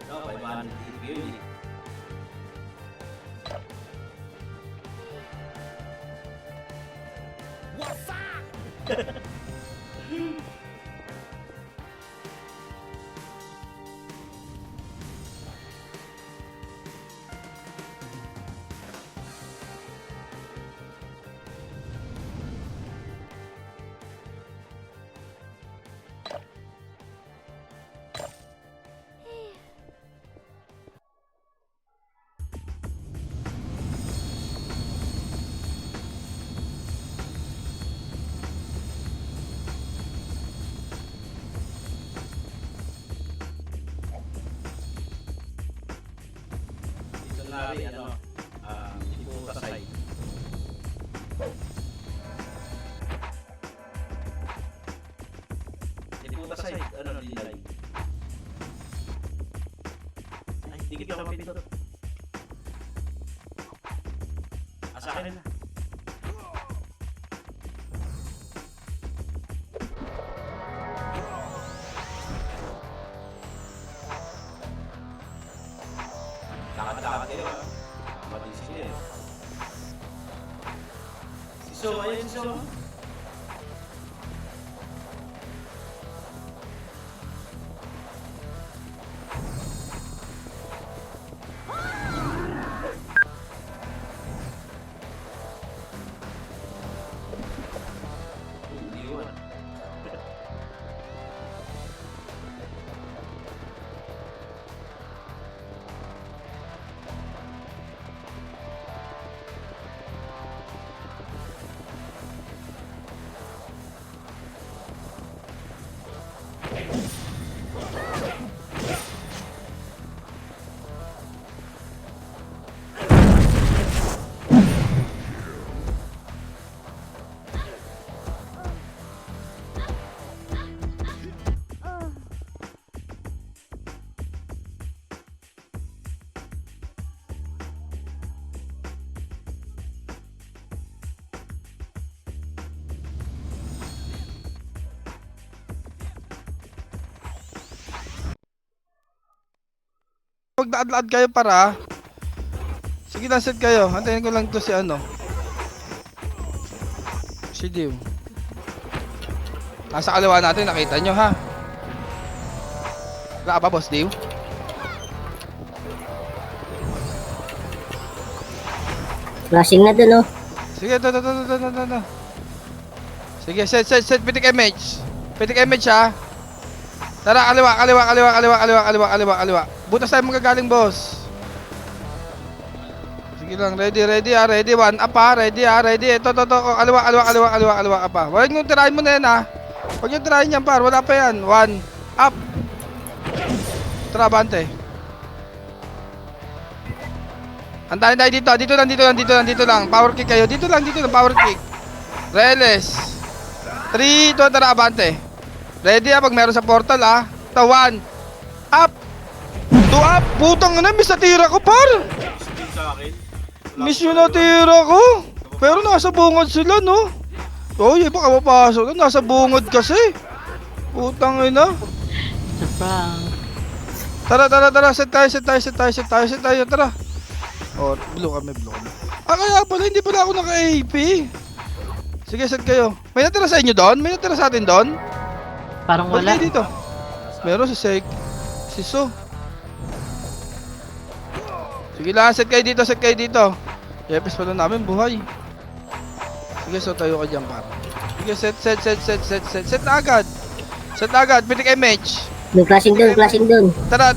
No, 500 yun eh. Dito na rin, tipo tasay. Tipo tasay, dinay. Ay, dikit ka mapindot. Sa akin na. Lakad-lakad kayo, ha? Mabilis niya, eh. Siso, ayan siso. Iwan. Pag naadlaad kayo para. Sige lang, set kayo. Antayin ko lang to si ano. Si Dio. Nasa kaliwa natin, nakita nyo ha. Wala ka pa, boss Dio? Flashing na dun, oh. Sige, to. Sige, set, pitik image. Pitik image ha. Tara, kaliwa. Butas tayo magagaling, boss. Sige lang, ready ha, ready. One up ha, ready ha, ready. Ito, kaliwa ka pa. Huwag nyo tirahin mo na yan ha. Huwag nyo tirahin yan par, wala pa yan. One, up. Tara, bante. Antayin tayo dito lang. Power kick kayo, dito lang, power kick. Reles. 3, 2, tara, abante. Ready ha, pag meron sa portal ha. Ito, 1, up. 2 up, putang ina, miss na tira ko par. Sabihin sa akin. Miss yun na tira ko. Pero nasa bungod sila no. Oh, baka mapasok na, nasa bungod kasi. Putang ina. Sa prank. Tara, set tayo, tara. Oh, blue kami. Ah, kaya pala, hindi pala ako naka-AP. Sige, set kayo. May natira sa inyo doon? May natira sa atin doon? Parang Wala wala. dito. Meron si Sek. Si So. Sige lang, set kayo dito. Yepes pa lang namin, buhay. Sige, so tayo ka dyan, par. Sige, set na agad. Pitik image. May flashing dun. Tara,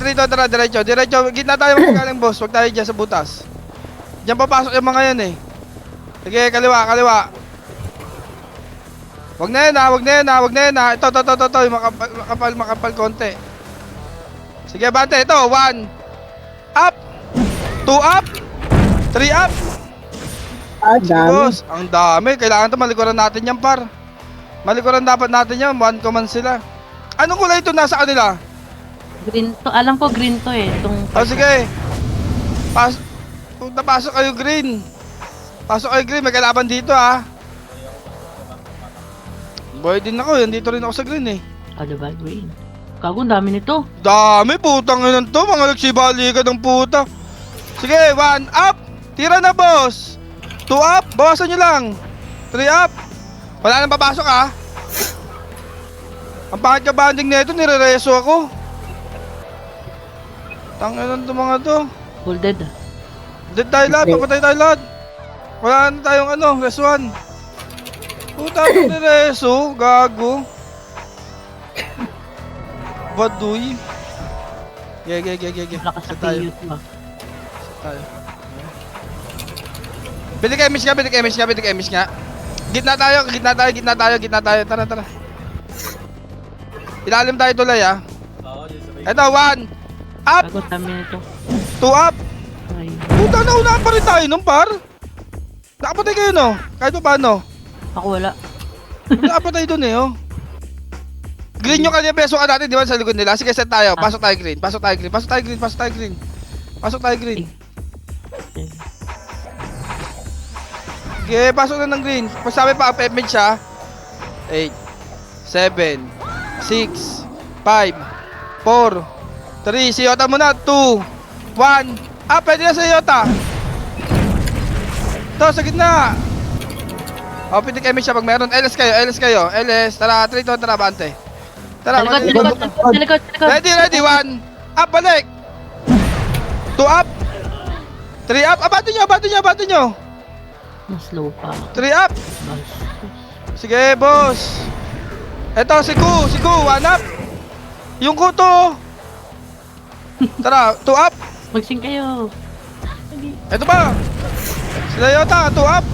diretso. Gitna tayo magagaling, boss. Huwag tayo dyan sa butas. Diyan papasok yung mga yan eh. Sige, kaliwa. Wag na yan ha. Ito. Yung makapal konti. Sige, bante. Ito, 1. Up. 2 up. 3 up. Ah, dami. Boss, ang dami. Kailangan ito malikuran natin yan, par. Malikuran dapat natin yan. 1 command sila. Anong kulay ito nasa kanila? Green to. Alam ko green to eh. Oh, sige. Pasok kayo green. May kalaban dito ha. Boy din ako. Dito rin ako sa green eh. Oh, diba? Green. Gago, ang dami nito. Dami, putang ina to. Mga nagsibali ka ng puta. Sige, 1 up. Tira na, boss. 2 up. Bawasan nyo lang. 3 up. Wala nang papasok, ha. Ang pangit ka banding nito, nire-reso ako. Tanginan to mga to. Full dead ah. Dead tayo lahat, papatay tayo lahat. Wala na tayong res 1. Puta ko nire-reso, gago. Baduy. Ge. Lakas sa Set tayo. PU ah. Tayo. Bili ka emis nga. Gitna tayo. Tara. Ilalim tayo tuloy, ah. Oo, yun sa may... Eto, 1 up, Gago, ang dami nito. 2 up. Ay. Puta, naunahan pa rin tayo nung par. Nakapatay kayo, no? Kahit pa paano. Ako wala. Nakapatay dun, eh, oh. Green yung kanina, beso ka natin, di ba, sa likod nila? Sige, set tayo. Pasok tayo green. Sige, pasok na ng green. Pag sabi pa, pepmid siya. 8, 7, 6, 5, 4, 3, si Yota muna. 2, 1. Ah, pwede na si Yota. Ito, sa gitna. O, pitik emis siya pag meron. LS kayo. LS, tara, 3, 2, tara, bante. Tara, Sa likod. Ready, 1. Up, balik. 2 up. 3 up. Abante nyo. Mas slow pa. 3 up. Sige, boss. Eto, si Ku, 1 up. Yung kuto. Tara, 2 up. Magsing kayo. Eto ba? Sila Yota, 2 up.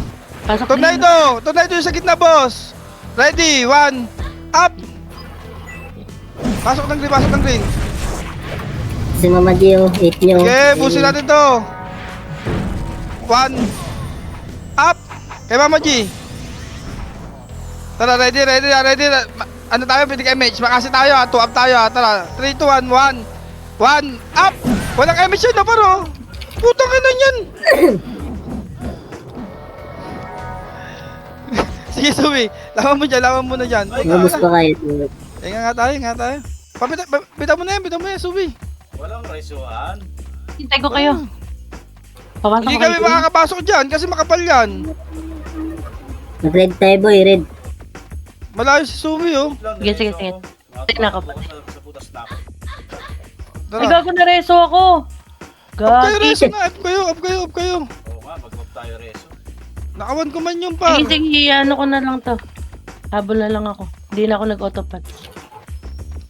Pasok Tornado yung sa gitna, boss. Ready, 1 up. Pasok ng green. Si Mama Gio, 8 nyo. Okay, busin natin to. 1 up. Kay Mama G. Tara, ready. Ano tayo, pitik MH. Makasi tayo, 2 up tayo. Tara, 3, 2, 1, 1 up. Walang MH yun na paro. Putang ina yan. Sige, Subi. Lawan mo na dyan. Mabus pa kayo. Nga tayo. Bitaw mo na yan, Subi. Walang resuan. Hintay ko kayo. Papasok Hindi ko kayo. kami makakapasok dyan kasi makapal yan. Mag-red tayo boy, red. Malayo si Subi, oh. Sige. Tingnan ako. Sa putas na ako. Ay, Tara. gago na reso ako. Up kayo, Gagi. Reso na. Up kayo. Oo nga, mag-move tayo reso. Nakawan ko man yung par. Sige, ano ko na lang to. Habol na lang ako. Hindi na ako nag-autopat.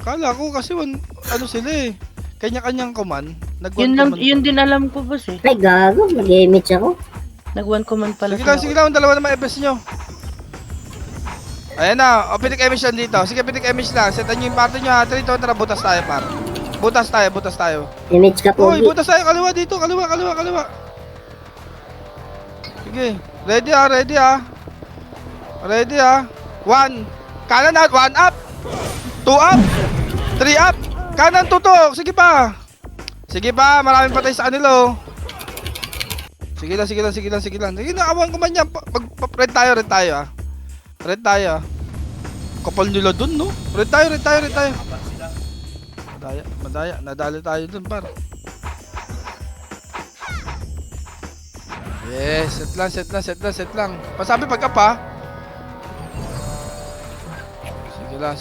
Kala ko kasi ano sila eh. Kanya-kanyang command. Yun din alam ko, boss eh. Ay, gago. Mag-image ako. Nag-one command pala Sige lang, dalawa na ma-FS nyo. Ayan na, o pitik emis yan dito. Sige, pitik emis lang. Setan nyo yung party nyo ha. Trito, tara, butas tayo par. Butas tayo. Image ka po. Uy, butas tayo, kaliwa dito, kaliwa. Sige, ready ha. 1, kanan at 1 up. 2 up. 3 up. Kanan tutok, sige pa, maraming patay sa kanila oh. Sige lang. Sige na, awan ko man yan. Red tayo ah. Red tayo. Kapal nila dun, no? Red tayo. Madaya. Nadali tayo dun, par. Yes, set lang. Pasabi pagka pa.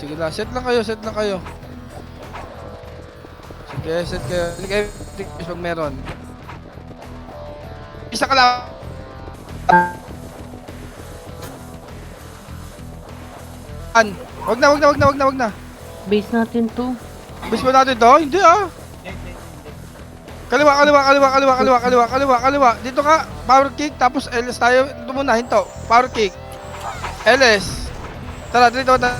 Sige lang. Set lang kayo. Sige, set kayo. Ligay pag meron. Isa ka lang. Wag na. Base natin to. Bis mo natin to? Hindi ah. Kaliwa. Dito ka, power kick, tapos LS tayo. Ito muna, hinto. Power kick. LS. Tara, dito na.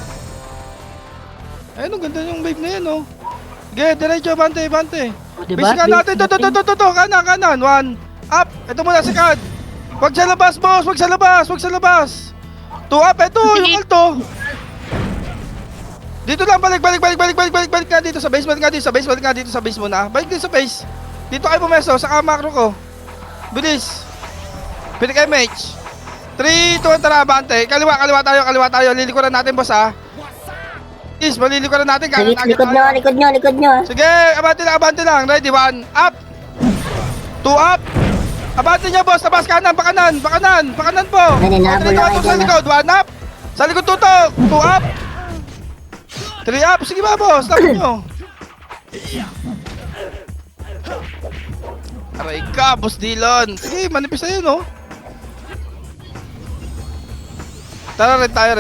Ayun, ang ganda yung wave na yan, oh. Sige, diretso, bante. Diba? Basic ka natin, to, kanan. 1, up. Ito muna, sikad. Wag sa labas, boss. Wag sa labas. 2 up, ito, yung alto. Dito lang, balik nga dito sa base, muna. Balik dito sa base. Dito kayo pumesto, saka macro ko. Bilis. Pitik MH. 3, 2, tara, bante. Kaliwa tayo. Lilikuran natin, boss, ha. Is, maliliko na natin. Kanan agad Likod nyo, tayo. likod nyo, likod nyo. Sige, abante lang. Ready, 1, up. 2 up. Abante nyo, boss. Tabas, kanan, pakanan po. Ay, nilabol Dito, ako sa dyan, likod, 1 up. Sa likod, tutok. 2 up. 3 up. Sige ba, boss? Tapos nyo. Aray ka, boss Dillon. Sige, manipis na yun, oh. Tara, red tayo.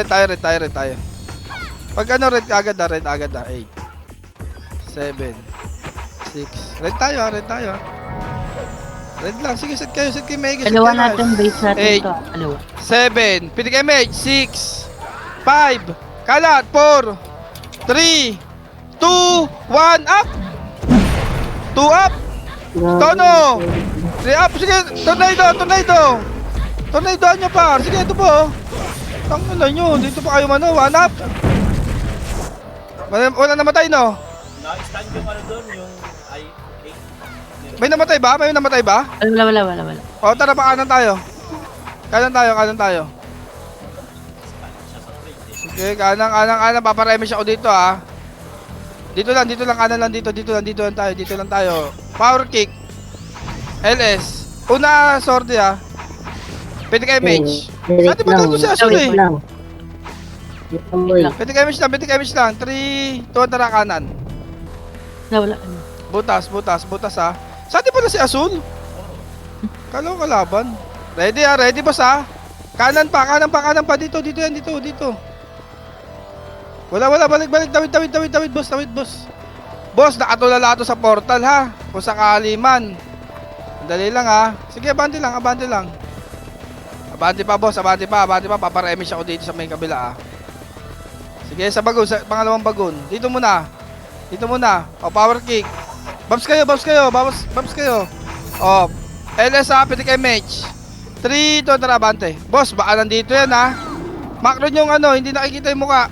Pag ano, red agad na. 8, 7, 6. Red tayo. Red lang. Sige, set kayo, Mega. Dalawa natin, base natin Eight. to. Dalawa. 7. Pitik MH. 6. 5. Kalat. 4. 3. 2. 1. Up. 2 up. Tono. 3 up. Sige, tornado. Tornadoan nyo pa. Sige, ito po. Tangin na nyo. Dito pa kayo 1 up. Wala namatay, no? Na-stand yung ano doon, yung May namatay ba? Wala. O, tara pa, kanan tayo. Kanan tayo. Sige, kanan. Paparemish ako dito, ha. Dito lang, kanan lang dito lang tayo. Power kick. LS. Una, sortie, ha. Pwede kayo mage. Saan di ba tayo si Asul, eh? Pwede kayo mage lang. 3, 2, tara, kanan. Wala. Butas, ha. Saan di pala si Asul? Kalaw kalaban. Ready, ha. Ready, boss, ha. Kanan pa. Dito. Wala. Balik. Tawid, boss. Boss, nakatulala to sa portal, ha. Kung sakali man. Dali lang, ha. Sige, abante lang. Abante pa, boss. Paparemish ako dito sa may kabila, ha. Sige, sa bagon, sa pangalawang bagon. Dito muna. O, power kick. Bumps kayo. O, LS, ha. Pwede kayo match. 3, 2, tara, abante. Boss, baka nandito yan, ha. Macro yung ano, hindi nakikita yung muka.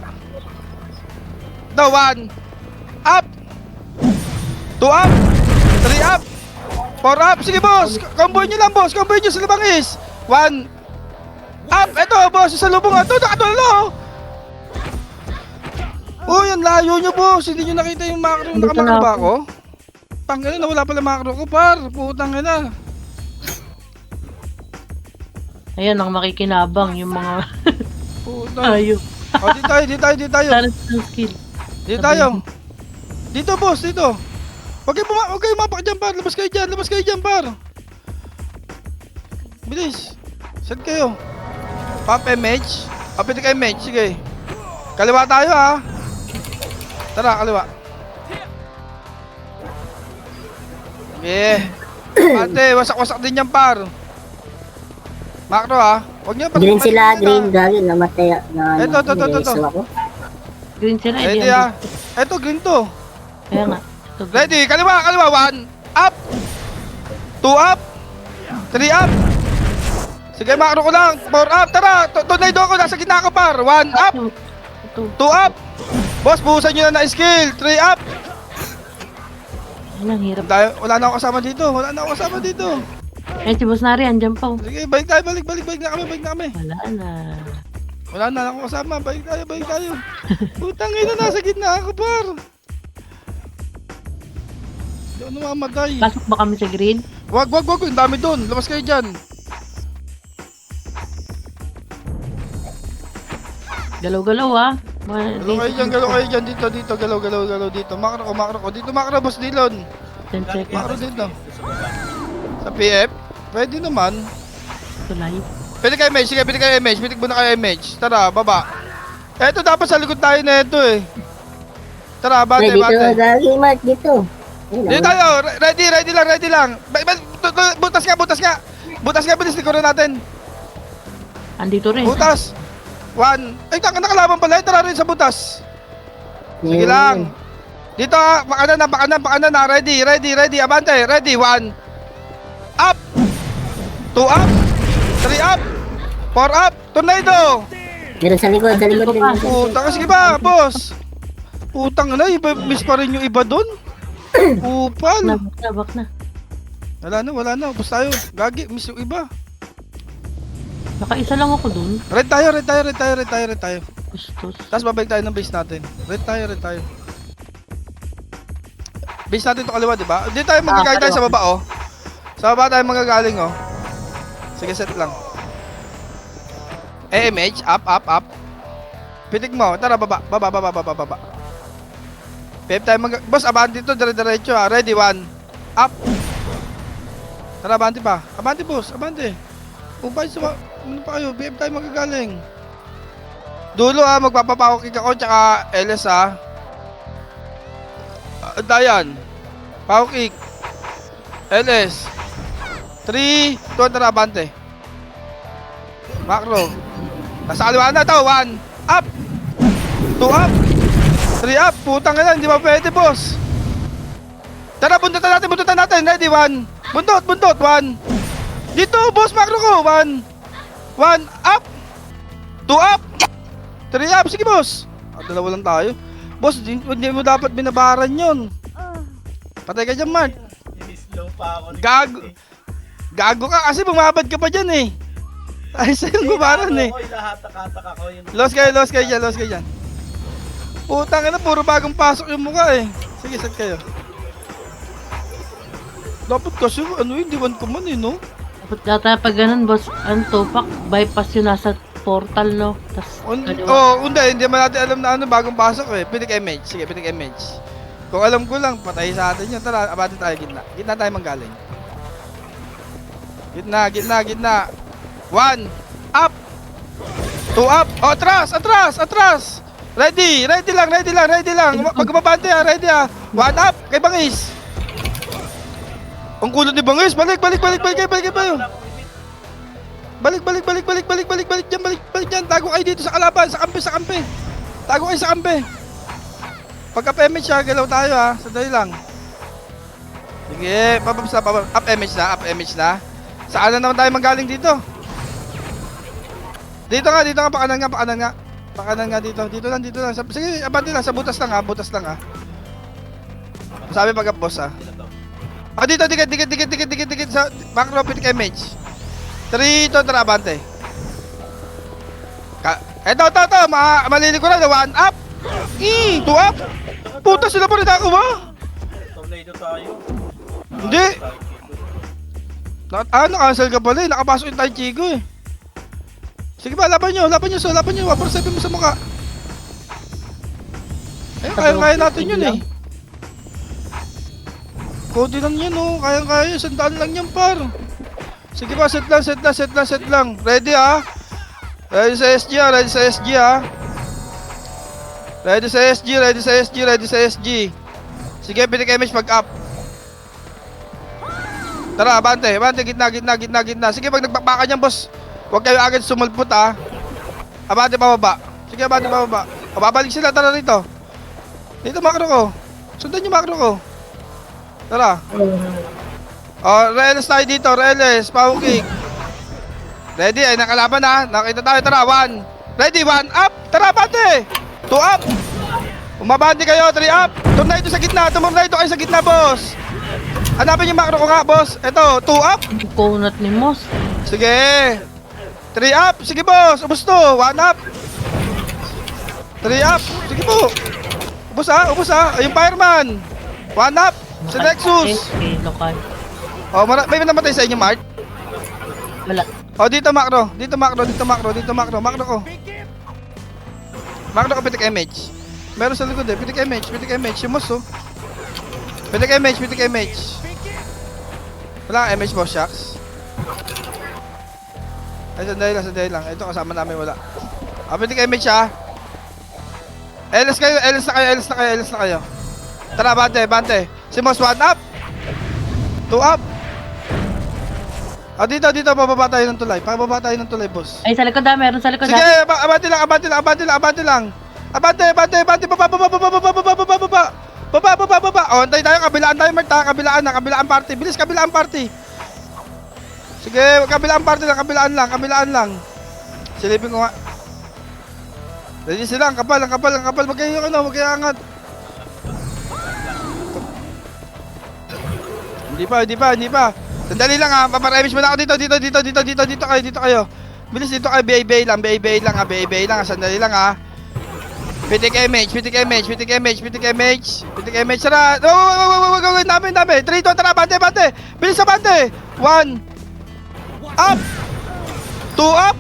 1 up. 2 up. 3 up. 4 up. Sige, boss. Combo nyo lang, boss. Combo nyo sa labangis. 1 up. Ito, boss. Sa lubong ito. Nakatulala, oh. Oh, yan. Layo nyo, boss. Hindi nyo nakita yung macro. Dito Nakamakro na ba ako. ako? Tanggalin na. Wala pala macro ko, par. Putang ina. Ayan, ang makikinabang yung mga Putang. ayok. O, di tayo. Talent ng skill. Dito tayo. Dito, boss. Dito. Huwag kayo mapak dyan, par. Labas kayo dyan, par. Bilis. Set kayo. Pop MH. Pwede kayo MH. Sige. Kaliwa tayo, ha. Tara, kaliwa. Ate, wasak-wasak din yan, par. Macro, ha. Huwag nyo. Green sila, green. Gagi, namatay. Ito. Ako. Green sila. Ready, ha. Ito, green to. Kaya nga. Ito, Ready, kaliwa. 1 up. 2 up. 3 up. Sige, macro ko lang. 4 up. Tara, tornado ako. Nasa gitna ko, par. 1 up. Ito. 2 up. Boss, buhusan nyo na skill. 3 up. Ayun, ang hirap. Wala na ako kasama dito. Ayun, si Boss Nari, andyan pa. Sige, balik tayo. Balik na kami. Wala na. Wala na ako kasama. Balik tayo. Putang ina, nasa gitna ako, par. Hindi ako namamatay. Pasok ba kami sa green? Wag. Ang dami doon. Labas kayo dyan. Galaw-galaw, ah. Galaw kayo dyan. Dito. Galaw dito. Macro ko. Dito, macro, boss Dillon. 10 seconds. Macro dito. Sa PF? Pwede naman. Ito live. Pwede kayo image. Sige, pwede kayo image. Pitik muna kayo image. Tara, baba. Eto, dapat sa likod tayo na ito, eh. Tara, bate. Dito, gagi, Mark, dito. Dito tayo. Ready lang. Butas nga. Bilis, likuran natin. Andito rin. Butas. 1. Ay, nakalaban pala. Tara rin sa butas. Sige lang. Dito, pakanan na. Ready. Abante. Ready. 1. Up. 2 up. 3 up. 4 up. Tornado. Meron sa likod. Putang, sige ba, boss? Putang na, miss pa rin yung iba doon. Upal. Bak na. Wala na. Bus tayo. Gagi, miss yung iba. Nakaisa lang ako dun. Red tayo. Gustos. Tapos babalik tayo ng base natin. Red tayo. Base natin to kaliwa, di ba? Hindi tayo magagaling tayo sa baba, oh. Sa baba tayo magagaling, oh. Sige, set lang. AMH, up. Pitik mo. Tara, baba. Pep tayo Boss, abante to, dire-diretso, ha. Ready, 1. Up. Tara, abante pa. Abante, boss. Abante. Upay sa... Ano pa kayo? BF tayo magagaling. Dulo, ha. Magpapapakokik ako, tsaka LS, ha. Dayan. Power kick. LS. 3, 2, tara, abante. Macro. Nasa kaliwa na to. 1, up. 2, up. 3, up. Putang ina, hindi pa pwede, boss. Tara, buntutan natin. Ready, 1. Buntot. 1. Dito, boss, macro ko. 1, up. 2, up. 3, up. Sige, boss. Dalawa lang tayo. Boss, hindi mo dapat binabaran yun. Patay ka dyan, Mark. Slow pa ako. Gago ka kasi bumabad ka pa dyan eh. Ay, sa'yo gumaran eh. Lahat-hatak ako yun. Lost kayo dyan. Putang ina, puro bagong pasok yung mukha eh. Sige, set kayo. Dapat kasi, hindi one ko man eh, no? Dapat data pag ganun, boss, ano to, bypass yun nasa portal, no? Tas, Hindi man natin alam na bagong pasok eh. Pitik image. Sige, pitik image. Kung alam ko lang, patay sa atin yun. Tara, abati tayo gitna. Gitna tayo manggaling. Gitna. 1, up. 2, up. Oh, atras. Ready lang. Magbabante ha, ready ha. 1, up, kay Bangis. Ang kulot ni Bangis. Balik kayo. Balik dyan. Tago kayo dito sa kalaban, sa kampe. Tago kayo sa kampe. Pagka PMH siya, galaw tayo ha. Sandali lang. Sige, up MH na. Saan na naman tayo manggaling dito? Dito nga, pakanan nga dito. Dito lang. Sige, abante lang, sa butas lang ha. Sabi pagka boss ha. Oh, dito, dikit sa macro pitik MH. 3, 2, tara, abante. Eto, malili ko na, 1, up. 2, up. Puta, sila pa rin ako ba? Tornado tayo. Hindi. Nakancel ka pala eh. Nakapasok yung tayo Chico eh. Sige ba, laban nyo. 147 mo sa mukha. Kaya natin yun eh. Cody lang yun oh. Kaya. Sandaan lang yan par. Sige ba, set lang. Ready ha. Ready sa SG ha. Ready sa SG. Sige, pitik image pag up. Tara, abante, gitna. Sige, pag nagpakpakan yan, boss, huwag kayo agad sumulpot, ha. Abante, pababa. Sige, abante, pababa. Babalik sila, tara rito. Dito, macro ko. Sundan yung macro ko. Tara. Reles tayo dito, power kick. Ready, ay nakalaban, ha. Nakita tayo, tara, 1. Ready, 1, up. Tara, abante. 2, up. Umabante kayo, 3, up. Tumurna ito kayo sa gitna, boss. Hanapin yung macro ko nga, boss. Ito, 2, up. Kunat ni Moss. Sige. 3, up. Sige, boss. Ubus to. 1, up. 3, up. Sige po. Ubus ha. Yung fireman. 1, up. Si Nexus. Okay, lokal. Oh, may namatay sa inyo, Mart? Wala. Oh, dito macro ko. Macro ko, pitik image. Meron sa likod eh, pitik image. Yung mouse oh. Pitik image. Wala kang image, boss, shucks. Ay, sandali lang. Ito kasama namin, wala. Pitik image ha. LS na kayo. Tara, bante. Si Moss, 1 up. 2 up. Dito, pababa tayo ng tulay, boss. Ay, sa likod meron sa likod Sige, abante lang. Abante, baba. Oh, antay tayo, kabilaan tayo, Mert, kabilaan party. Bilis, kabilaan party. Sige, kabilaan lang. Silipin ko nga. Ready sila, ang kapal. Wag kayo angat. Hindi pa. Sandali lang ha, paparemish mo na ako dito kayo. Bilis dito kayo, BABA lang ha. Sandali lang ha. Pitik image, pitik image, pitik image, pitik image. Pitik image, tara. Wag, dami. 3, 2, tara, bante. Bilis sa bante. 1. Up. 2, up.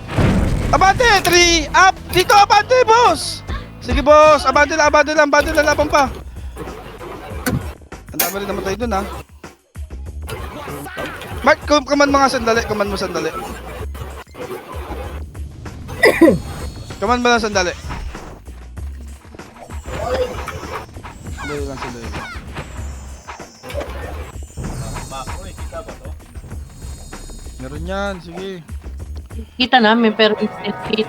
Abante, 3, up. Dito, abante, boss. Sige, boss. Abante lang, laban pa. Ang dami rin namatay dun, ha. Mark, command mo sandali. Command mo lang sandali. Sandali lang. Mako eh, kita ba to? Meron yan, sige. Kita namin pero instant hit.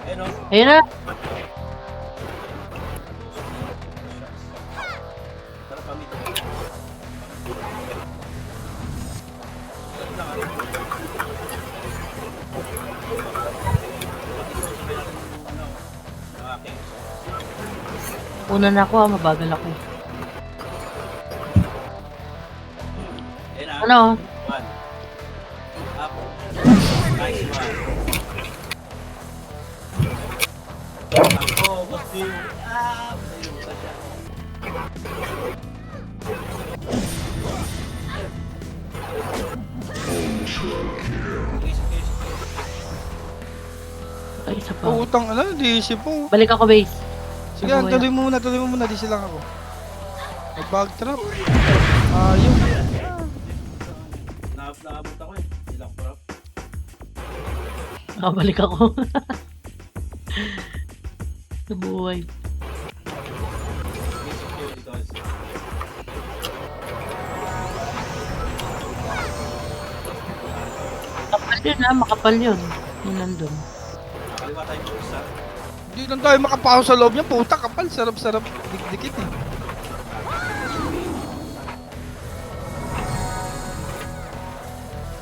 Ayun o. Ayun na. Tara pa mito. Una na ako, mabagal ako. Ayun na. Ano? 1. Up. Nice one. Ako, gusto yung up. Ayun, basta siya. Ay, isa pa. Utang, DC po. Balik ako, base. Sige, tuloy mo muna, DC lang ako. Mag-bag trap. Ayun. Naabot ako eh. Ilang prop. Balik ako. Nabuhay. Makapal yun ha, makapal yun. Yun nandun. Kaliwa tayo po isa. Hindi lang tayo makapasok sa loob niya. Puta, kapal. Sarap. Dikit eh.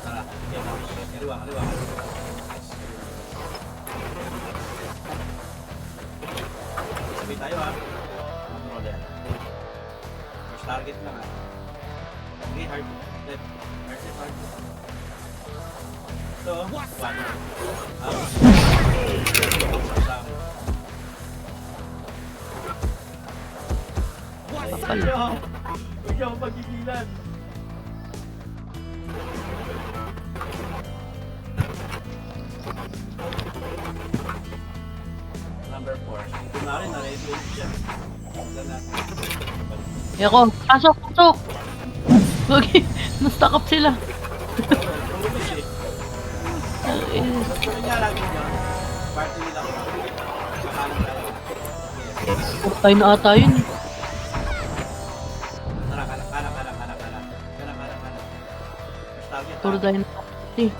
Tara. Kaliwa. Sabi tayo ha. Ano ulit? First target lang ha. Okay, hard left. Hard. So, 1. Makapal. Huwag niyo akong pagigilan. Number 4. Kunwari, na-ready siya. Tignan natin. Eh ako, pasok! Wag, na-stuck up sila. Tulog eh. Ano niya lagi niya? Party nila ko. Kakalang tayo. Tayo na ata yun eh. Tara, kanak. First target. Puro tayo na eh. 1.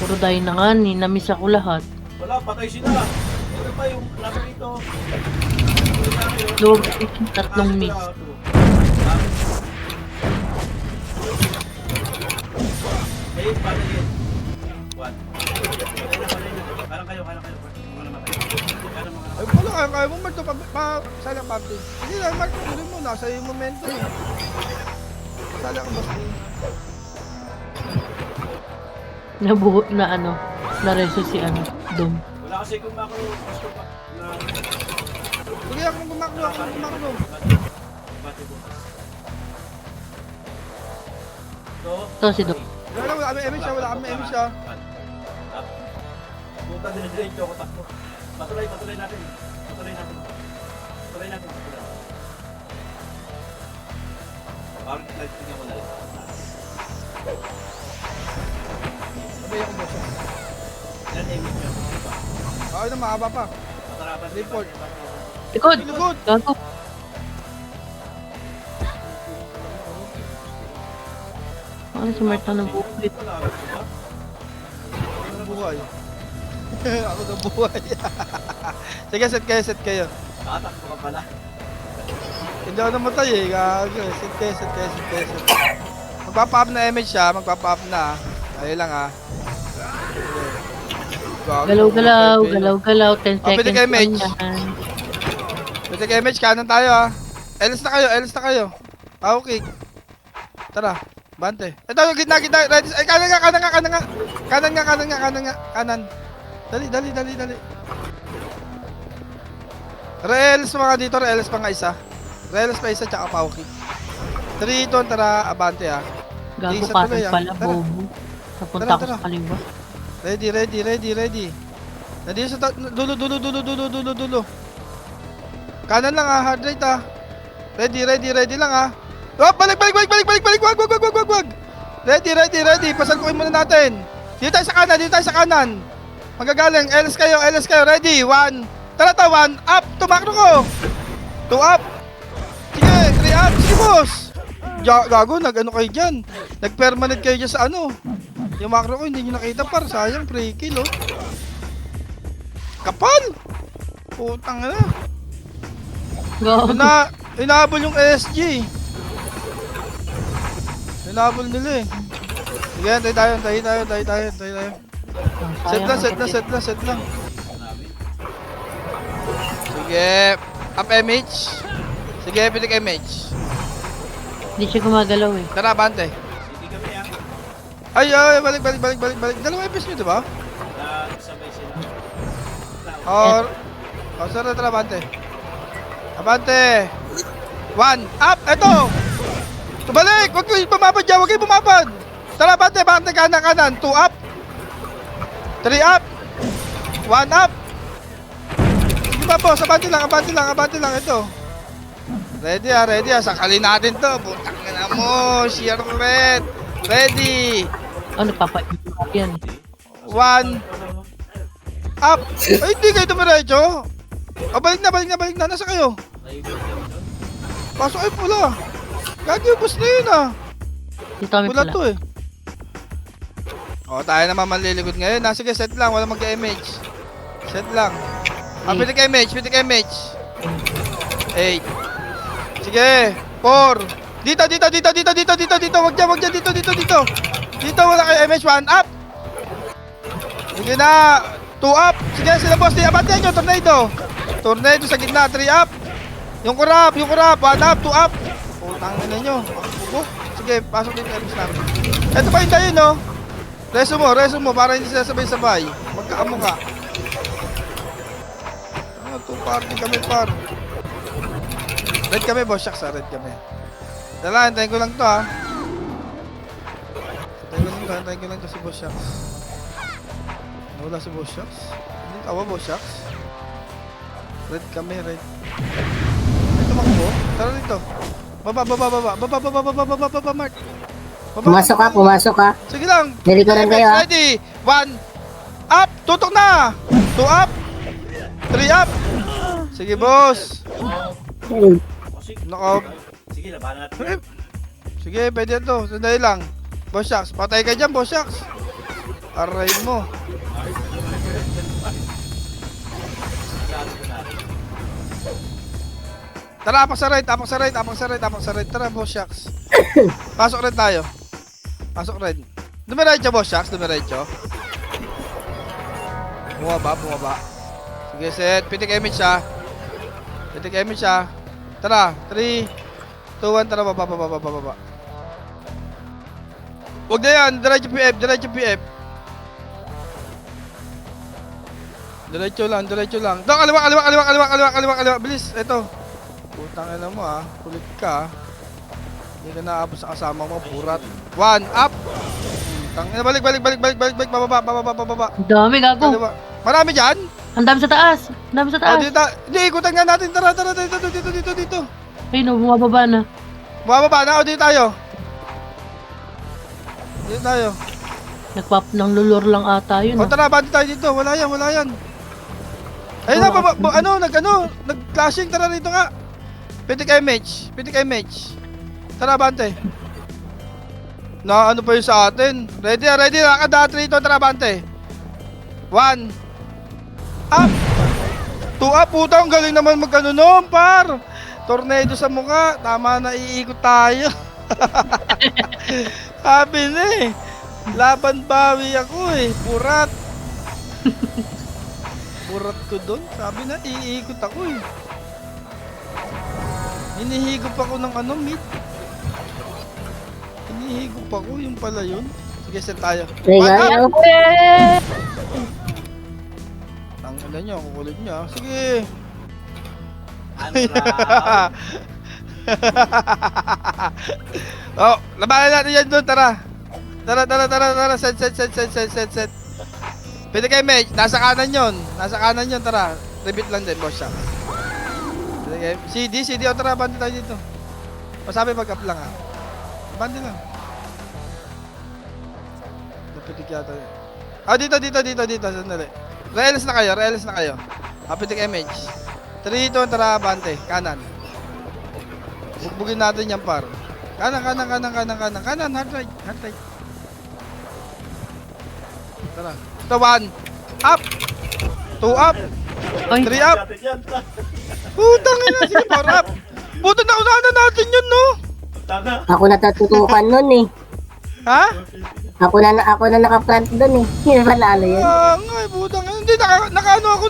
Puro tayo na nga ni, na-miss ako lahat. Wala, patay sila. Ito pa yung number ito. Lord, tatlong miss. Ayun, paano yun? 1. Parang kayo. Mga namatay. Ay, pala, kaya mo, Mark. Sala party. Hindi lang, Mark. Tuloy mo. Nasa yung momento. Sala ka basta. Nabuhot na ano, na-reso si ano, Dom. Wala kasi kung mako gusto pa na Sige, ako gumaklo. bati bukas. So, Ito si Dom. Wala kami image siya. Up. Punta din ako takbo. Patuloy natin. Parang tingnan mo na rin. Sabi ako boss. Yan image niya. Ay, na mahaba pa. Matarapan. Report. Likod! Likod! Gago! Ano si Marta ng buhay? Ako nabuhay. Ako nabuhay. Sige, set kayo. Tatakbo ka pala. Hindi ako namatay eh. Gago. Set kayo. Magpapa-up na image siya. Magpapa-up na. Ayun lang ah. Galaw-galaw, 10 Oh, pwede seconds kayo, lang Mitch. yan. Pwede kayo image. Kanan tayo ah. Elis na kayo. Okay. Tara. Bante. Ito, gitna. Ready. Ay, kanan nga. Kanan. Dali. Reels mga dito, reels pa nga isa. Reels pa isa, tsaka pauki. 3, 2, tara, abante ah. Gago Isa pa tuloy, ah. pala, Tara. bobo. Napunta Tara, ako tara. sa kaliwa. Ready. Nandito sa dulo. Kanan lang ah, hard right ah. Ready lang ah. Oh, balik. Wag. Ready. Pasalkuin muna natin. Dito tayo sa kanan. Magagaling, LS kayo. Ready, 1. Tara, 1 up. Tumakbo ko. 2 up. Sige, 3 up. Sige, boss. Gago, nag-ano kayo dyan. Nag-permanent kayo dyan sa ano. Yung macro ko, hindi nyo nakita par. Sayang, free kill, oh. Kapal! Putang na. Gago. Inahabol yung SG. Inahabol nila eh. Sige, tayo. Set lang. Sige, up MH. Sige, pitik MH. Hindi siya gumagalaw eh. Tara, bante. City kami Ay, balik. Dalawa FPS nyo, diba? sabay sila. Tara, bante. Abante. 1, up, eto. Tubalik, huwag kayo bumapad. Tara, bante, kanan. 2 up. 3 up. 1 up. Sige pa, boss, abante lang, ito. Ready ah, sakalin natin to. Putang na mo, sheer red. Ready. Oh, nagpapa-improve yan eh. 1 up. Ay, hindi kayo tumiretso. Balik na. Nasa kayo? Pasok kayo pula. Gagi, bus na yun ah. Dito kami Pula pala. to eh. Tayo naman manlilikod ngayon. Sige, set lang. Wala mag-MH. Set lang. Pitik MH. 8. Sige. 4. Dito. Wag dyan. Dito. Dito, wala kayo MH. 1 up. Sige na. 2 up. Sige, sila boss. Abante nyo. Tornado sa gitna. 3 up. Yung kurap. 1 up. 2 up. Putang ina nyo. Sige, pasok dito MH namin. Ito pa yung tayo, no? Reso mo. Para hindi sila sabay-sabay. Magkaamo ka. Party kami par. Red kami, boss shucks red kami. Dala, antayin ko lang to ha. Antayin ko lang to si boss shucks. Wala si boss shucks. Hindi tawa boss shucks. Red kami, red. Ito makbo. Tara dito. Baba, Mark. Pumasok ka. Sige lang. Nilikuran kayo, ha? Ready. 1 up. Tutok na. 2 up. 3 up. Sige, boss. Nako. Sige, labanan natin. Sige, pwede to. Sandali lang. Boss Shucks, patay ka dyan, Boss Shucks. Aray mo. Tara, apak sa right. Tara, Boss Shucks. Pasok rin tayo. Dumiretso, Boss Shucks. Bumaba. Sige, set. Pitik image ha. Tara, 3, 2, 1, tara, baba. Huwag na yan, diretso PF. Diretso lang. Doon, kaliwa. Bilis, eto. Putang ina mo ha, kulit ka ha. Hindi ka naabot sa kasama mo, burat. 1, up. Tangina, balik. Bababa. Ang dami, gago. Kaliwa. Marami dyan? Ang dami sa taas. Hindi, ikutan nga natin. Tara, dito. Ay, no, bumababa na. Bumababa na, dito tayo. Nang lulur lang ata yun. Tara, bandi tayo dito. Wala yan. Ayun na, nag-clashing. Tara dito nga. Pitik MH. Tara, bante. Na ano pa yun sa atin? Ready, nakakada 3 ito. Tara, bante. 1 up. 2 up, puta. Ang galing naman mag-ano noon, par. Tornado sa mukha. Tama na, iikot tayo. Sabi na eh. Laban bawi ako eh. Purat ko doon. Sabi na, iikot ako eh. Hinihigop ako ng mid. Hinihigop ako, yung pala yun. Sige, set tayo. Regalo. Ang ano nyo, kukulit nyo. Ah. Sige. Ano raw? Oh, labanan natin yan doon, tara. Tara. Set. Pwede kayo, Mage. Nasa kanan yun. Tara. Repeat lang din, boss siya. Pwede kayo. CD, o tara, bandi tayo dito. Masabi pag-up lang, ha. Bandi lang. Napitik yata yun. Ah, dito. Sandali. Reales na kayo. Napitik MH. 3, 2, tara, bante. Kanan. Bugbugin natin yan, par. Kanan. Hard right. Tara. Ito, 1. Up. 2 up. Ay, 3 up. Natin yan. Putang ina, sige, 4 up. Puto na unahan natin yun, no? Tana. Ako natutukan nun eh. Ha? Ako na naka-plant dun eh. Hindi ba nalo yun? Nga, putang ina. Hindi, nakaano ako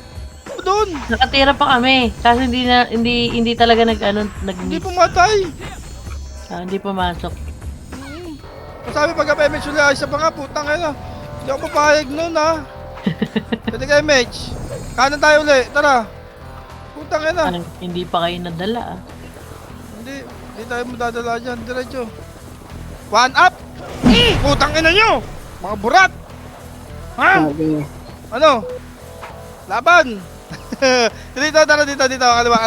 doon. nakatira pa kami. Kasi hindi talaga Hindi pumatay. hindi pumasok. Sabi pag MH ulit, ay isa pa nga, putang ina. Hindi ako papayag nun, ha? Pwede ka MH. Kanan tayo ulit, tara. Putang ina. Hindi pa kayo nadala ah. Hindi tayo madadala dyan, diretso. 1 up! Putang ina nyo! Mga burat! Ha? Sabi niya. Ano? Laban! dito, tara dito. Kaliwa.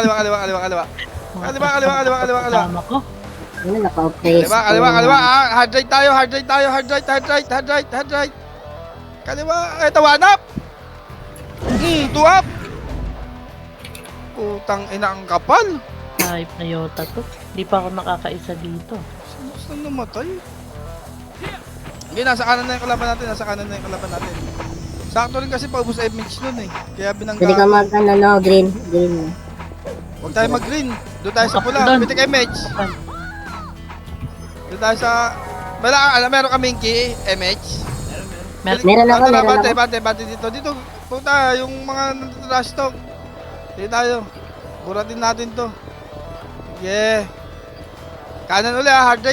Kasama ko. Ano, naka-off-face. Kaliwa. Hard right tayo. Hard right. Kaliwa. Ito, 1 up! 2 up! Putang ina ang kapal. Type na Yota to. Hindi pa ako nakakaisa dito. Saan namatay? Hindi, nasa kanan na yung kalaban natin. Sakto rin kasi paubos image nun eh. Kaya binangga. Pwede ka green. Huwag tayo mag-green. Doon tayo sa pula. Doon. Pitik image. Doon tayo sa... Meron kaming key, MH. Meron ako. Bante dito. Dito, puta, yung mga trash talk. Dito tayo. Buratin natin to. Yeah. Kanan uli hard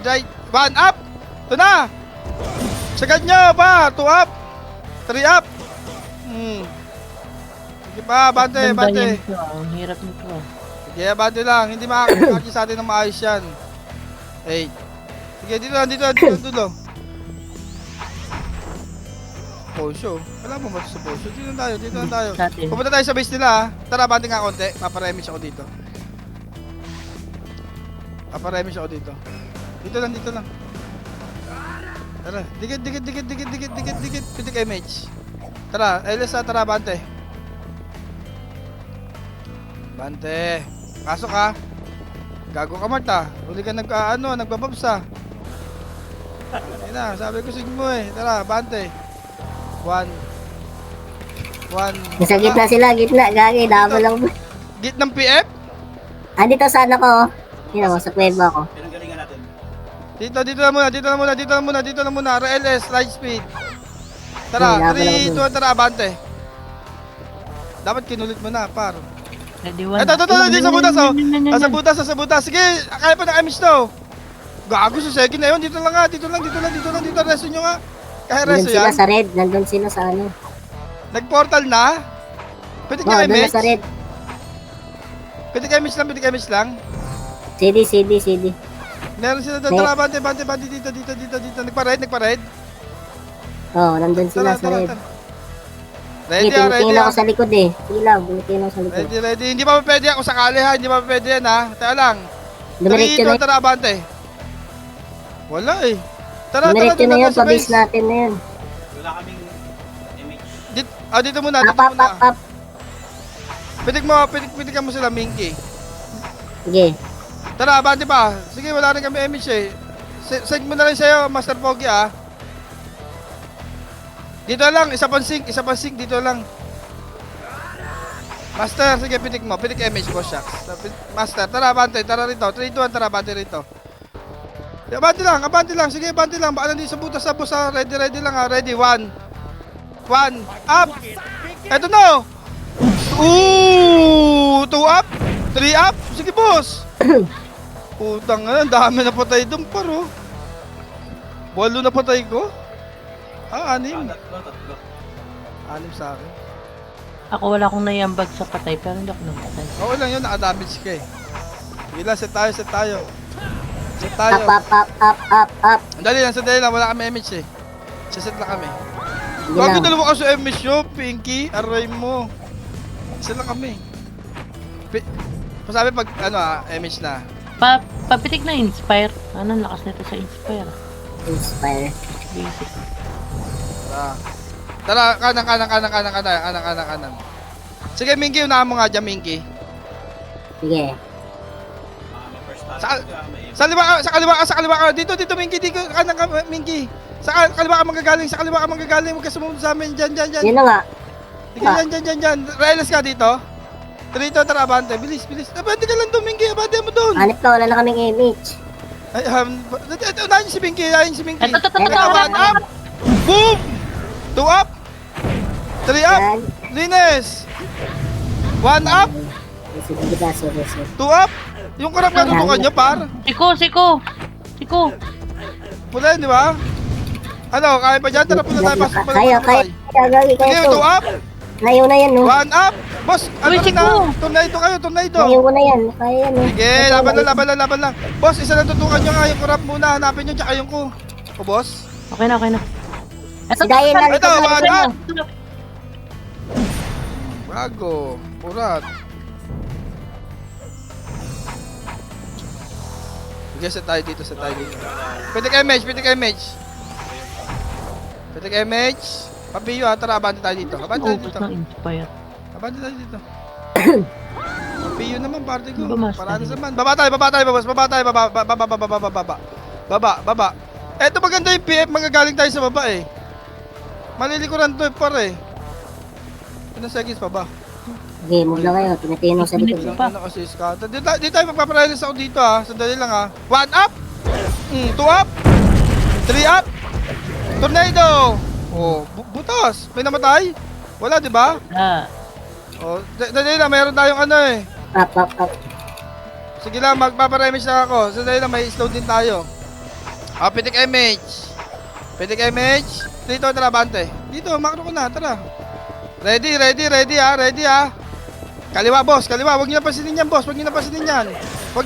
right. 1 up! Ito na! Sagad nyo pa! 2 up! 3 up! Sige pa, bante. Ganda yan to, ah. Ang hirap nito ah. Sige, bante lang. Hindi makakakaki sa atin ng maayos yan. Hey. Sige, dito lang, dulo. Posyo. Wala mo ba sa posyo? Dito lang tayo. Sa atin. Pupunta tayo sa base nila ha. Tara, bante nga konti. Paparemish ako dito. Dito lang. Tara, dikit. Pitik MH. Tara, LS ha, tara, bante. Pasok ha. Gago ka, Marta. Uli ka nagbababsa. Ayun na, sabi ko sigmo eh. Tara, bante. 1. Nasa gitna sila, gagi, damo lang. Git ng PF? Andito sana ko. Yun ako, sa kuweba ko. Pinanggalingan natin. Dito na muna. RLS, light speed. Tara, 3, 2, tara, abante. Dapat kinulit mo na, par. Ready Ito, dito sa butas, oh. Sa butas. Sige, kaya pa na image to. Gago sa second na yun. Dito lang. Reso nyo nga. Kaya Nandun reso sila yan. sa red, nandun sila sa ano. Nag-portal na. Pwede ka Doon na image? sa red. Pwede ka image lang. CD. Meron sila doon. Tara, bante. Dito. Nagpa-red. Oo, nandun sila sa red. Ready, Tingin ako sa likod eh. Sige lang, tingin ako sa likod. Ready. Hindi pa pwede ako sakali ha. Hindi pa pwede yan ha. Teka lang. Dumiretso 3, na 2, tara, abante. Wala eh. Tara, Dumiretso na doon yun, sa pabase base. natin na yun. Wala kaming image. Dito muna. Up. Pitik mo sila, Minky. Sige. Tara, abante pa. Sige, wala rin kami image eh. Send mo na rin sa'yo, Master Pogi ah. Dito lang, isa pang sync, dito lang. Master, sige, pitik mo. Pitik image, boss shucks. Master, tara, abante. Tara rito. 3, 2, 1, tara, abante rito. Abante lang. Sige, abante lang. Baka nandito sa butas sa boss ha. Ready lang ha. Ready, 1, up. Eto na. 2 up. 3 up. Sige, boss. Putang nga, dami na patay doon paro. Walo na patay ko? Ah, 6. Tatlo. 6 sa akin. Ako wala akong naiambag sa patay, pero hindi ako namatay. Oo lang yun, naka-damage ka eh. Sige lang, set tayo. Set tayo. Up. Sandali lang, wala kami MH eh. Set lang kami. Sige Bakit lang. dalawa ka sa MH nyo, Pinky? Aray mo. Set lang kami. Pasabi pag, MH na. Papitik na Inspire. Ano, ang lakas nito sa Inspire. Inspire. Basic. Tara, kanan. Sige, Minky, unahan mo nga dyan, Minky. Sige. Sa kaliwa ka. Dito, Minky, dito, kanan ka, Minky. Sa kaliwa ka manggagaling, huwag ka sumunod sa amin, dyan. Yun na nga. Sige, dyan. Realize ka dito. Dito, tara, abante, bilis. Abante ka lang doon, Minky, abante mo doon. Hanip na, wala na kaming image. Ay, unahin si Minky, Ito. One up! Boom! 2 up! 3 up! Yan. Linis! 1 up! Sige ka, sige. 2 up! Yung karap ka tutukan nyo, par? Siko. Pula, di ba? Ano, kaya pa dyan? Tara, pula tayo, pasok pa Kaya. Gagi Sige, kayo 2 to. up! Layo na yan, no? 1 up! Boss, Uy, ano Chico! na? Tornado. Layo ko na yan. Kaya yan, no? Sige, laban lang. Boss, isa lang tutukan nyo nga yung kurap muna. Hanapin nyo, tsaka yung ko. O, boss? Okay na. Sigayin na. Ito, one up! Ito. Bago. Purat. Sige, set tayo dito. Pwede ka image. Papiyo ha, tara, abante tayo dito. Ubus ng Inspire. Papiyo naman, party ko. Ba, master? Parada naman. Baba tayo, boss. Baba. Eto maganda yung PF, magagaling tayo sa baba eh. Malilikuran to eh, pare. Ilang seconds pa ba? Sige, move na kayo. Tinitino sa likod. Pa. Ano kasi scatter? Di tayo magpaparellis ako dito ha. Sandali lang ha. 1 up! 2 up! 3 up! Tornado! Oh, butas! May namatay? Wala, di ba? Oh, dali lang, mayroon tayong ano eh. Up. Sige lang, magpaparemage lang ako. Sandali lang, may slow din tayo. Pitik image. Dito, tara, bante. Dito, makro ko na, tara. Ready ha. Kaliwa, boss. Huwag niyo na pasinin yan, boss. Huwag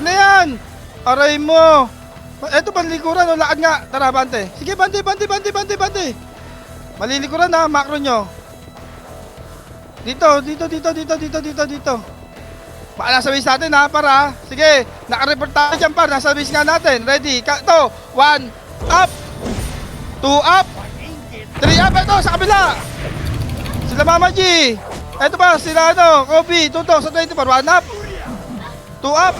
na yan. Aray mo. Eto, panlikuran. Lakad nga. Tara, bante. Sige, bante. Malilikuran ha, makro nyo. Dito. Baka nasa base natin ha, para. Sige, naka-report tayo dyan, par. Nasa base nga natin. Ready. Ito. 1 up. 2 up. 3 up. Ito, sa kabila. Sila Mama G. Ito ba, sila Kobe, Tuto, sa 20 par, 1 up. 2 up.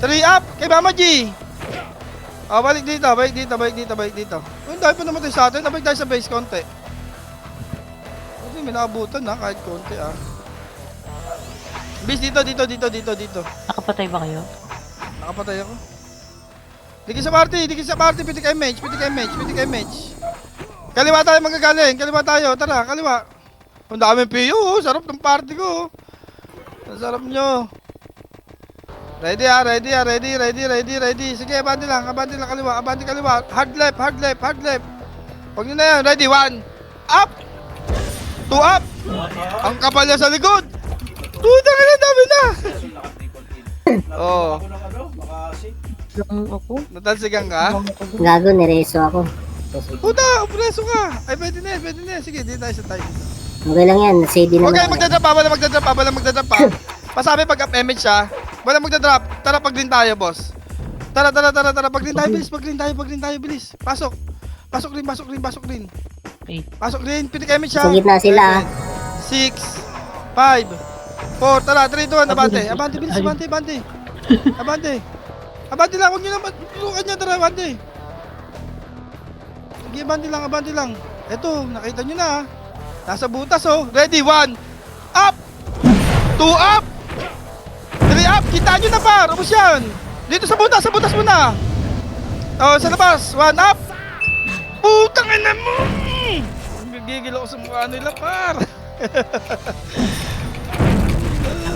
3 up, kay Mama G. Balik dito. Ang dahil pa namatay sa atin, nabalik tayo sa base konti. Kasi may nakabutan na, kahit konti Base dito. Nakapatay ba kayo? Nakapatay ako. Dikit sa party, pitik image. Kaliwa tayo magagaling, tara, kaliwa. Ang daming PU, sarap ng party ko. Ang sarap nyo. Ready. Sige, abante lang, kaliwa. Hard left. Huwag nyo na yan, ready, 1 up. 2 up. Ang kapal niya sa likod. Tutang na, dami na. Oh, Lang ako. natalsigan ka? Gago, nireso ako. Puta, preso ka. Ay, pwede na. Sige, di tayo sa tayo. Okay lang yan. CD na Okay, lang. magdadrop pa. Pasabi pag up image siya. Wala magdadrop. Tara, pag din tayo, boss. Tara. Pag din tayo, bilis. Pasok rin. Okay. Pitik image siya. Sa gitna sila. 6, 5, 4, tara, 3, 2, 1, abante, bilis, abante lang, huwag nyo naman, tutukan niya, tara, abante. Sige, abante lang. Eto, nakita nyo na ha. Nasa butas ready, 1, up, 2 up, 3 up, kita nyo na par, ubos yan. Dito sa butas muna. Sa labas, 1 up, putang ina mo. Gigigil ako sa mukha nila par.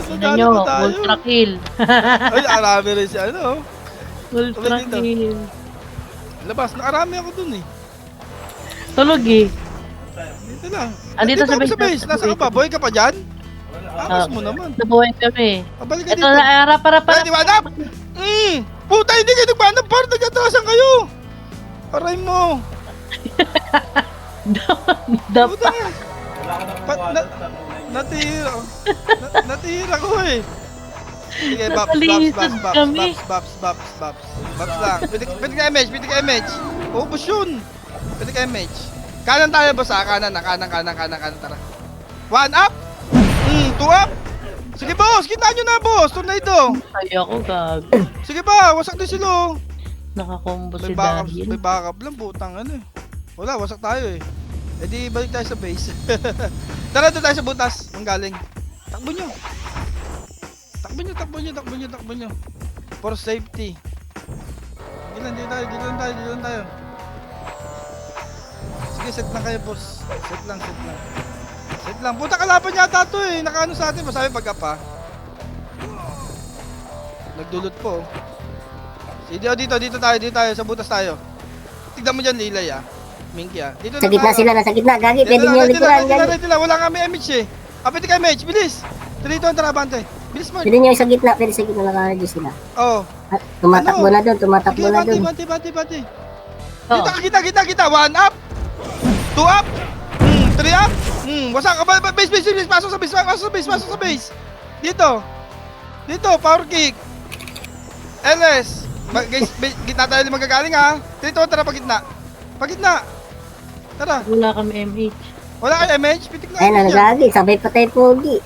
Tignan nyo, ultra kill. Ay, arami rin siya, Ultra Ulit dito. kill. Labas, nakarami ako dun eh. Tulog eh. Dito lang. Andito sa ako base. sa base. Nasa ka ba? Boy ka pa dyan? Akas mo naman. Nabuhay kami. Pabalik ka Ito dito. na, para. Di ba, Nap? Puta, hindi kayo nagbanap par. Nagkatasan kayo. Aray mo. Puta Dapat. nga. Natira. Natira ko eh. Sige, Babs lang. Pwede ka image. Ubus yun. Pwede ka image. Kanan tayo, boss ha. Kanan, tara. 1 up. 2 up. Sige, boss. Kinaan nyo na, boss. Tornado. Kaya ko gag. Sige pa, wasak din sila. Oh. Nakakombo si May Dahil. backup lang, putang ano eh. Wala, wasak tayo eh. E di balik tayo sa base. Tara, doon tayo sa butas. Ang galing. Takbo nyo. Takbo nyo. For safety. Gilan tayo. Sige, set lang kayo, boss. Set lang. Puta, kalaban yata to eh. Nakaano sa atin, masabi pagka pa. Nagdulot po. Sige, dito tayo, sa butas tayo. Tignan mo dyan, Lilay ah. Minky ah. Dito Sa gitna sila, nasa gitna. Gagi, pwede nyo likuran. Gagi. Ready lang, wala kami image eh. Pwede ka image, bilis. Dito ang tarabante. Bilis mo. Pwede nyo sa gitna, pwede sa gitna nakaradyo sila. Oo. At tumatakbo na doon, tumatakbo na doon. Bati. Oh. Kita. 1 up. 2 up. 3 up. Wasak ka ba? Base. Pasok sa base. Dito, power kick. LS. Guys, gitna tayo magagaling ha. Dito, tara pa gitna. Tara. Wala kami MH. Wala kayo MH? Pitik na. Ayun na, nagagi, sabay patay pogi.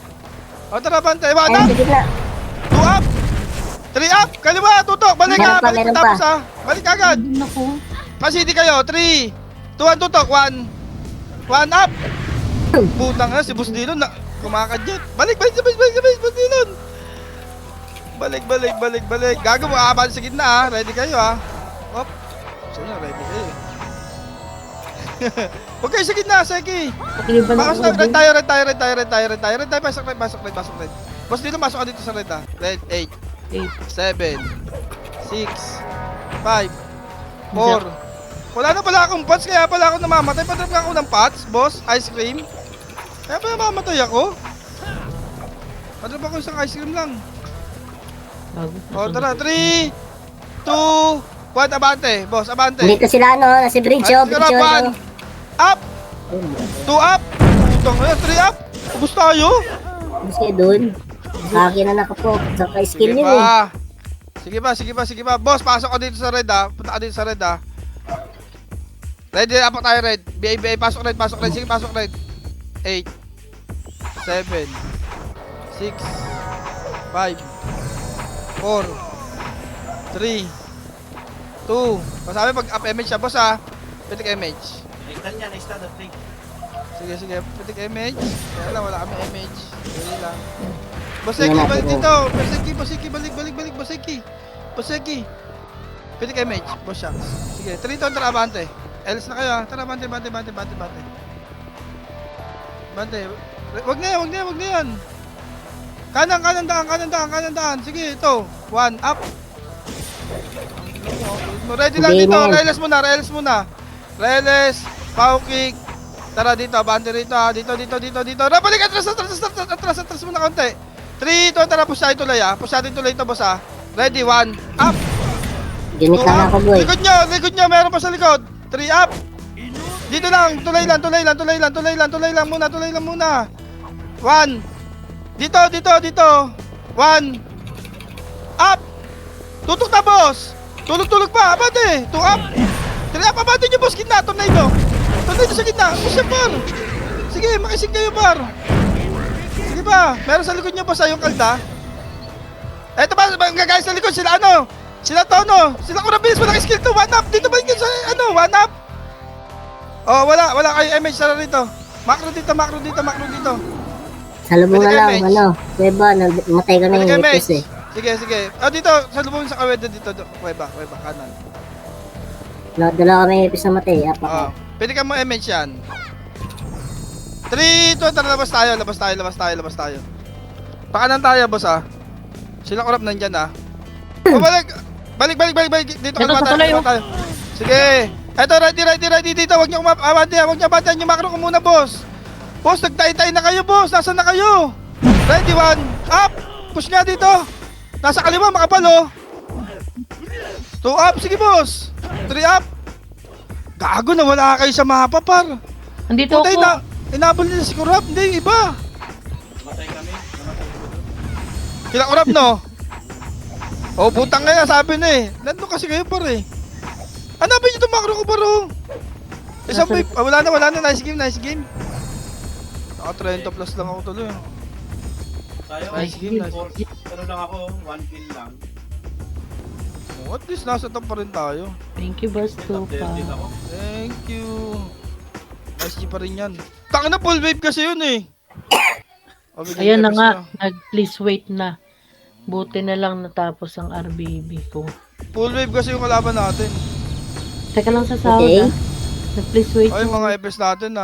O tara, bantay. 1 Ayun up. sa gitna. 2 up. 3 up. Kaliwa, tutok. Balik Meron ka. pa, Balik meron tapos pa. ha. Balik agad. Doon ako. Pasiti kayo. 3, 2, 1, tutok. 1 up. Putang na, si Boss Dillon na kumakadyot. Balik sa base, Boss Dillon. Balik. Gago mo, balik sa gitna ha. Ready kayo ha. Op. Sa'yo, ready kayo. Huwag kayo sa gitna, Seki. Pakiliban Bakas ako. na, red tayo. Pasok red. Boss Dillon, masok ka dito sa red ha. Red, 8, 7, 6, 5, 4. Wala na pala akong pots, kaya pala ako namamatay. Padrop lang ako ng pots, boss. Ice cream. Kaya pala namamatay ako. Padrop ako isang ice cream lang. O, tara. 3, 2, 1, abante. Boss, abante. Dito sila ano, nasa bridge oh, bridge oh. 1, up. 2 up. Putang na, 3 up. Gusto tayo? Gusto kayo doon. Akin na nakapo, sa skill nyo eh. Sige pa. Boss, pasok ka dito sa red ha. Punta ka dito sa red ha. Ready, apak tayo red. BA, pasok red. Sige, pasok red. 8, 7, 6, 5, 4, 3, 2. Masabi pag up image siya, boss ha. Pitik image. Next time, Sige. Pitik image. Kaya lang, wala kami image. Dali lang. Boseki, balik dito. Boseki, balik. Boseki. Pitik image. Boss siya. Sige, 3 to, tara, abante. Else na kayo ha. Tara, bante. Bante. Wag na yan. Kanan daan. Sige, ito. 1 up. Ready lang dito. Reles muna. Reles. Pow kick. Tara dito. Bante rito ha. Dito. Balik. Atras muna konti. 3, 2, tara. Push natin tuloy ha. Push natin tuloy ito, boss ha. Ready, 1 up. Unit lang ako boy. Likod nyo. Meron pa sa likod. 3 up. Dito lang. Tulay lang muna. 1. Dito. 1. Up. Tutok na, boss. Tulog pa. Abante. 2 up. 3 up. Abante nyo, boss. Gitna. Tornado sa gitna. Push yan, par. Sige, makisig kayo, par. Sige pa. Meron sa likod nyo, boss, yung kalda. Eto ba, guys, sa likod. Sila ano? Sila Tono. Sila Kurabilis. Walang skill to. 1 up. Dito ba yun sa 1 up? Oh, wala kayo image sa rito. Macro dito. Salubong na Pwede lang, ka, ano. Kuweba, namatay ka na Pwede yung ka, ipis eh. Sige. Dito, sa lubong sa kaweda dito. Kuweba, kanan. Dala kami yung ipis na matay, apak. Pwede ka mo image yan. 3, 2, tara, labas tayo. Pakanan tayo, boss ha. Sila kurap nandyan ha. O, balik. Dito, Ito, sa tulay, oh. tayo. Sige. Eto, ready dito. Huwag niyo abantayan. Huwag niyo abantayan. Yung macro ko muna, boss. Boss, nagtay-tay na kayo, boss. Nasaan na kayo? Ready, 1. Up. Push nga dito. Nasa kaliwa, makapal, oh. 2 up. Sige, boss. 3 up. Gago na, wala kayo sa mapa, par. Andito Putay ako. na. Inabol nila si Kurap. Hindi, yung iba. Matay kami. Namatay ko doon. Kila Kurap, no? Oh, putang nga, sabi na eh. Nandun kasi kayo, par eh. Hanapin niyo itong macro ko, par, oh. Isang Nasa- wave. Wala na. Nice game. Naka 30 plus lang ako tuloy. Tayo, Nice game, nice. Ano lang ako, 1 kill lang. Oh, at least nasa top pa rin tayo. Thank you, boss Top 10 din Tupac. ako. Thank you. Nice G pa rin yan. Taka na full wave kasi yun eh. Oh, bigyan Ayan niya, na nga, basta. nag-please wait na. Buti na lang natapos ang RBB ko. Full wave kasi yung kalaban natin. Teka lang sa sahod Okay. ah. Nag-please wait Ay, mo. mga FS natin na